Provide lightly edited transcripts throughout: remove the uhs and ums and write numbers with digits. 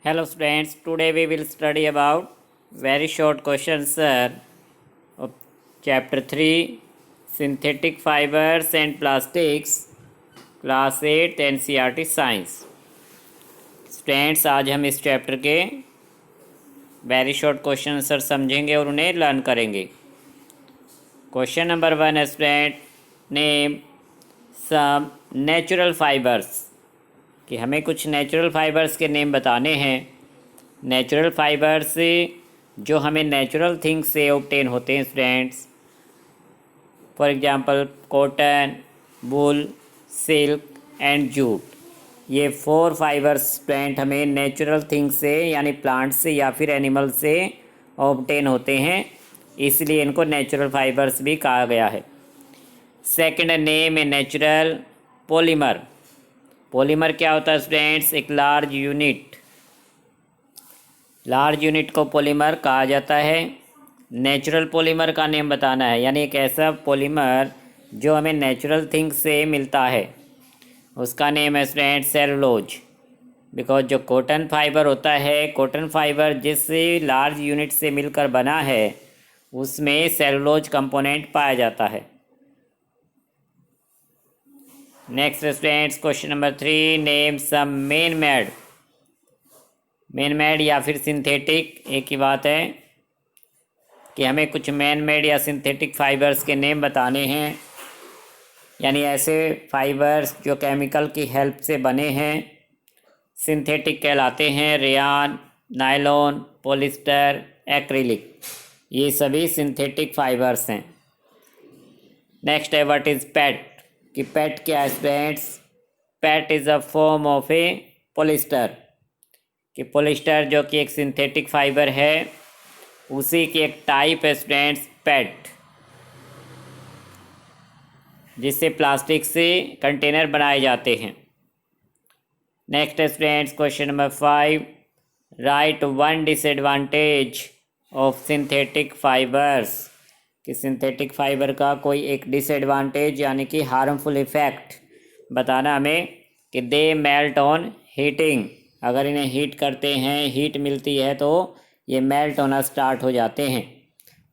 Hello students, today we will study about very short question answer of chapter 3 synthetic fibers and plastics class 8 NCERT science। Students आज हम इस chapter के very short question answer समझेंगे और उन्हें learn करेंगे। Question number 1 student name some natural fibres कि हमें कुछ नेचुरल फाइबर्स के नेम बताने हैं। नेचुरल फाइबर्स जो हमें नेचुरल थिंग्स से ऑब्टेन होते हैं students, for example cotton, wool, silk and jute. ये 4 फाइबर्स स्टूडेंट हमें नेचुरल थिंग्स से यानी प्लांट से या फिर एनिमल से ऑब्टेन होते हैं, इसलिए इनको नेचुरल फाइबर्स भी कहा गया है। सेकंड नेम है नेचुरल पॉलीमर। पॉलीमर क्या होता है स्टूडेंट्स? एक लार्ज यूनिट को पॉलीमर कहा जाता है। नेचुरल पॉलीमर का नेम बताना है, यानी एक ऐसा पॉलीमर जो हमें नेचुरल थिंग्स से मिलता है, उसका नेम है स्टूडेंट सेलुलोज। बिकॉज जो कॉटन फाइबर होता है, कॉटन फाइबर जिस लार्ज यूनिट से मिलकर बना है उसमें सेलुलोज कंपोनेंट पाया जाता है। Next students question number 3 name some man made या फिर सिंथेटिक, एक ही बात है कि हमें कुछ मैन मेड या सिंथेटिक फाइबर्स के नेम बताने हैं, यानी ऐसे फाइबर्स जो केमिकल की हेल्प से बने हैं, सिंथेटिक कहलाते हैं। रेयान, नायलॉन, पॉलिस्टर, एक्रिलिक, ये सभी सिंथेटिक फाइबर्स हैं। नेक्स्ट है व्हाट इज़ पैट कि पैट क्या है students? PAT is a form of A polyester कि पॉलिस्टर जो कि एक सिंथेटिक फाइबर है, उसी की एक टाइप है स्टूडेंट्स पैट, जिससे प्लास्टिक से कंटेनर बनाए जाते हैं। Next students question number 5 right one disadvantage of synthetic fibres कि सिंथेटिक फाइबर का कोई एक डिसएडवांटेज यानी कि हार्मफुल इफ़ेक्ट बताना हमें कि दे मेल्ट ऑन हीटिंग। अगर इन्हें हीट करते हैं, हीट मिलती है तो ये मेल्ट होना स्टार्ट हो जाते हैं।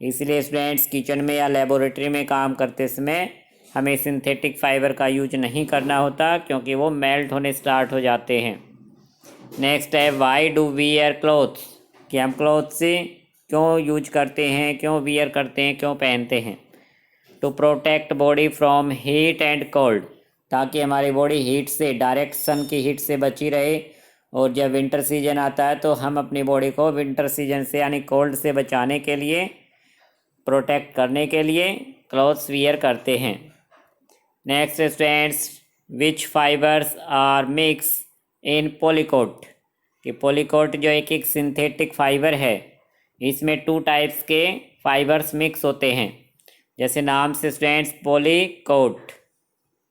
इसलिए स्टूडेंट्स किचन में या लेबोरेटरी में काम करते समय हमें सिंथेटिक फाइबर का यूज नहीं करना होता, क्योंकि वो मेल्ट होने स्टार्ट हो जाते हैं। नेक्स्ट है वाई डू वियर क्लोथ्स कि हम क्लोथ से क्यों यूज करते हैं, क्यों वियर करते हैं, क्यों पहनते हैं? To protect body from heat and cold, ताकि हमारी बॉडी हीट से, डायरेक्ट सन की हीट से बची रहे। और जब विंटर सीजन आता है तो हम अपनी बॉडी को विंटर सीजन से यानी कोल्ड से बचाने के लिए, प्रोटेक्ट करने के लिए क्लॉथ्स वियर करते हैं। Next students which fibres are mix in polycot कि पॉलीकोट जो एक सिंथेटिक फाइबर है, इसमें 2 टाइप्स के फाइबर्स मिक्स होते हैं। जैसे नाम से स्टूडेंट्स पॉलीकोट,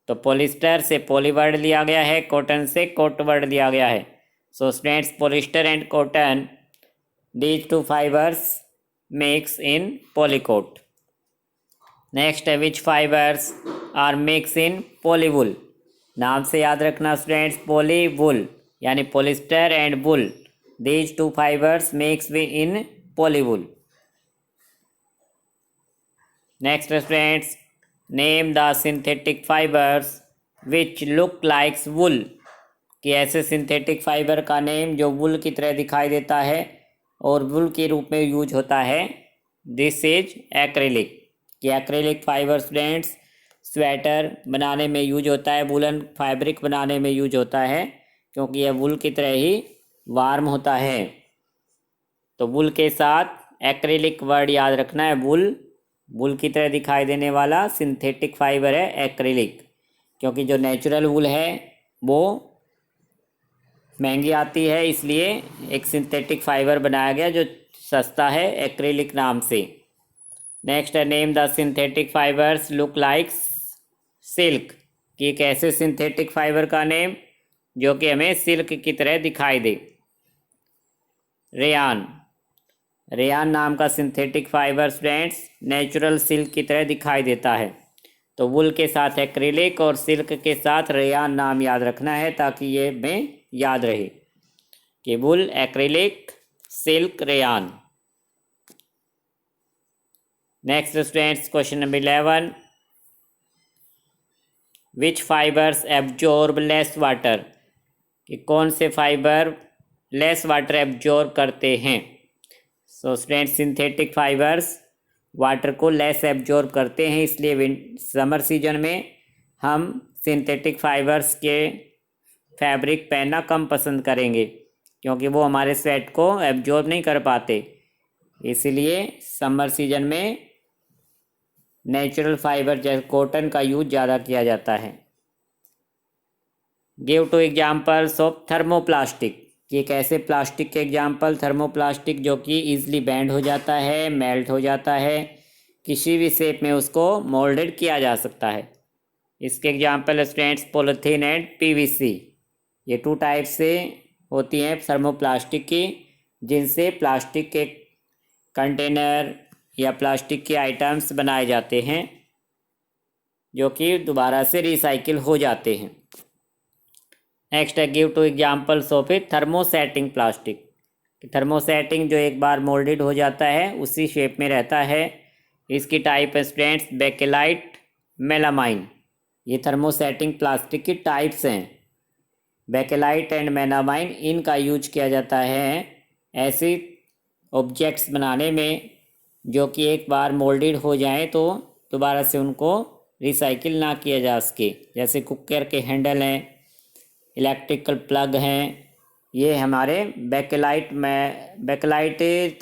तो पॉलिस्टर से पॉली वर्ड लिया गया है, कॉटन से कोट वर्ड लिया गया है। So students polyester and cotton, these 2 fibres mix in polycot. Next है which fibres are mix in polywool. नाम से याद रखना स्टूडेंट्स पॉलीवुल, यानी polyester and wool, these 2 fibres mix in polywool. Next students name the synthetic fibres which look likes wool कि ऐसे synthetic fibre का name जो वुल की तरह दिखाई देता है और वुल के रूप में यूज होता है। दिस इज एक्रेलिक कि एक्रेलिक फाइबर स्टूडेंट्स स्वेटर बनाने में यूज होता है, वुलन फैब्रिक बनाने में यूज होता है, क्योंकि यह वुल की तरह ही वार्म होता है। तो वुल के साथ एक्रेलिक वर्ड याद रखना है। वुल की तरह दिखाई देने वाला सिंथेटिक फाइबर है एक्रेलिक, क्योंकि जो नेचुरल वुल है वो महंगी आती है, इसलिए एक सिंथेटिक फाइबर बनाया गया जो सस्ता है, एक्रेलिक नाम से। नेक्स्ट है name the synthetic fibres look like silk कि एक ऐसे सिंथेटिक फाइबर का नेम जो कि हमें सिल्क की तरह दिखाई दे। रेयान नाम का synthetic fibre students natural silk की तरह दिखाई देता है। तो वुल के साथ एक्रिलिक और सिल्क के साथ रेयान नाम याद रखना है, ताकि ये हमें याद रहे कि wool, acrylic, silk, rayon. Next students, question number 11, which fibres absorb less water, कि कौन से फाइबर लेस वाटर एब्जॉर्ब करते हैं। So students, synthetic fibres water को लेस एब्जॉर्ब करते हैं, इसलिए समर सीजन में हम सिंथेटिक फाइबर्स के फैब्रिक पहनना कम पसंद करेंगे, क्योंकि वो हमारे स्वेट को एब्जॉर्ब नहीं कर पाते। इसीलिए समर सीजन में नेचुरल फाइबर जैसे कॉटन का यूज ज़्यादा किया जाता है। Give two examples of thermoplastic, कि एक ऐसे प्लास्टिक के एग्जाम्पल थर्मोप्लास्टिक जो कि ईजिली बैंड हो जाता है, मेल्ट हो जाता है, किसी भी शेप में उसको मोल्डेड किया जा सकता है। इसके example students, polythene and PVC. ये 2 टाइप से होती हैं थर्मोप्लास्टिक की, जिनसे प्लास्टिक के कंटेनर या प्लास्टिक के आइटम्स बनाए जाते हैं जो कि दोबारा से रिसाइकिल हो जाते हैं। नेक्स्ट है give two examples of A thermosetting plastic. Thermosetting जो एक बार मोल्डेड हो जाता है उसी शेप में रहता है। इसकी टाइप है स्टूडेंट्स बेकेलाइट, मेलामाइन। ये थर्मोसेटिंग प्लास्टिक की टाइप्स हैं, बेकेलाइट एंड मेलामाइन। इनका यूज किया जाता है ऐसे ऑब्जेक्ट्स बनाने में जो कि एक बार मोल्डेड हो जाएं तो दोबारा से उनको रिसाइकिल ना किया जा सके, जैसे कुकर के हैंडल हैं, इलेक्ट्रिकल प्लग हैं। ये हमारे बेकेलाइट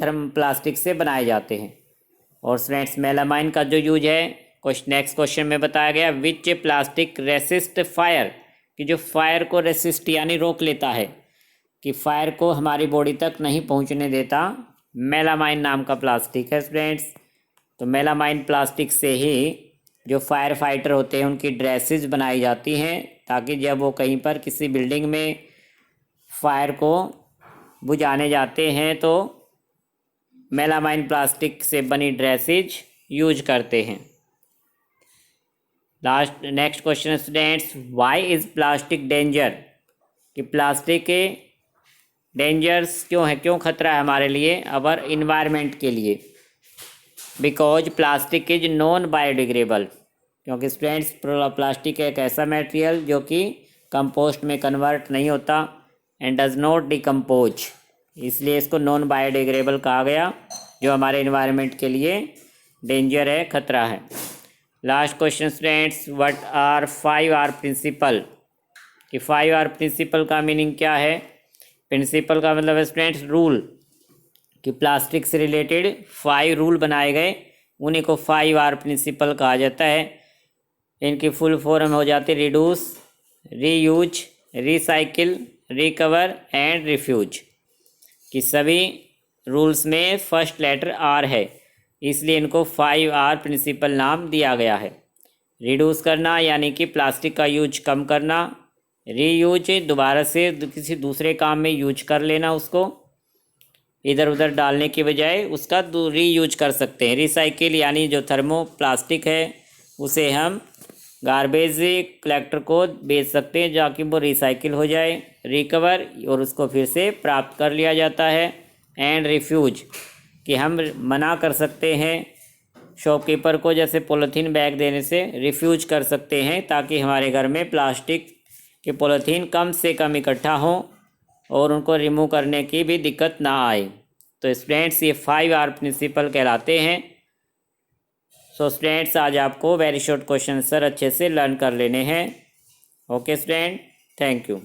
थर्म प्लास्टिक से बनाए जाते हैं। और स्टूडेंट्स, मेलामाइन का जो यूज है नेक्स्ट क्वेश्चन में बताया गया, विच प्लास्टिक रेसिस्ट फायर, कि जो फायर को रेसिस्ट यानी रोक लेता है, कि फायर को हमारी बॉडी तक नहीं पहुंचने देता, मेलामाइन नाम का प्लास्टिक है स्टूडेंट्स। तो मेलामाइन प्लास्टिक से ही जो फायर फाइटर होते हैं उनकी ड्रेसेस बनाई जाती हैं, ताकि जब वो कहीं पर किसी बिल्डिंग में फायर को बुझाने जाते हैं तो मेलामाइन प्लास्टिक से बनी ड्रेसेज यूज करते हैं। Next question students, why is plastic danger, कि प्लास्टिक के डेंजर्स क्यों है, क्यों खतरा है हमारे लिए, अवर इन्वायरमेंट के लिए। Because plastic is non biodegradable, क्योंकि स्टूडेंट्स प्लास्टिक एक ऐसा मटेरियल जो कि कंपोस्ट में कन्वर्ट नहीं होता एंड डज नॉट डिकम्पोज, इसलिए इसको नॉन बायोडिग्रेडेबल कहा गया, जो हमारे इन्वायरमेंट के लिए डेंजर है, खतरा है। Last question students, what are 5R principle, कि 5R प्रिंसिपल का मीनिंग क्या है। प्रिंसिपल का मतलब है स्टूडेंट्स रूल, कि प्लास्टिक से रिलेटेड 5 रूल बनाए गए, उन्हीं को 5R प्रिंसिपल कहा जाता है। इनकी फुल फॉर्म हो जाती है reduce, reuse, recycle, recover and refuse, कि सभी रूल्स में फर्स्ट लेटर R है, इसलिए इनको 5R प्रिंसिपल नाम दिया गया है। रिड्यूस करना यानी कि प्लास्टिक का यूज कम करना, रीयूज दोबारा से किसी दूसरे काम में यूज कर लेना, उसको इधर उधर डालने की बजाय उसका रीयूज कर सकते हैं। रिसाइकिल यानी जो थर्मो प्लास्टिक है उसे हम गार्बेज कलेक्टर को बेच सकते हैं जाकि वो रिसाइकिल हो जाए। रिकवर, और उसको फिर से प्राप्त कर लिया जाता है। एंड रिफ्यूज, कि हम मना कर सकते हैं शॉपकीपर को, जैसे पॉलीथीन बैग देने से रिफ्यूज कर सकते हैं, ताकि हमारे घर में प्लास्टिक के पॉलीथीन कम से कम इकट्ठा हो और उनको रिमूव करने की भी दिक्कत ना आए। तो स्टूडेंट्स, ये 5R प्रिंसिपल कहलाते हैं। सो स्टूडेंट्स, आज आपको वेरी शॉर्ट क्वेश्चन सर अच्छे से लर्न कर लेने हैं। Okay student, thank you.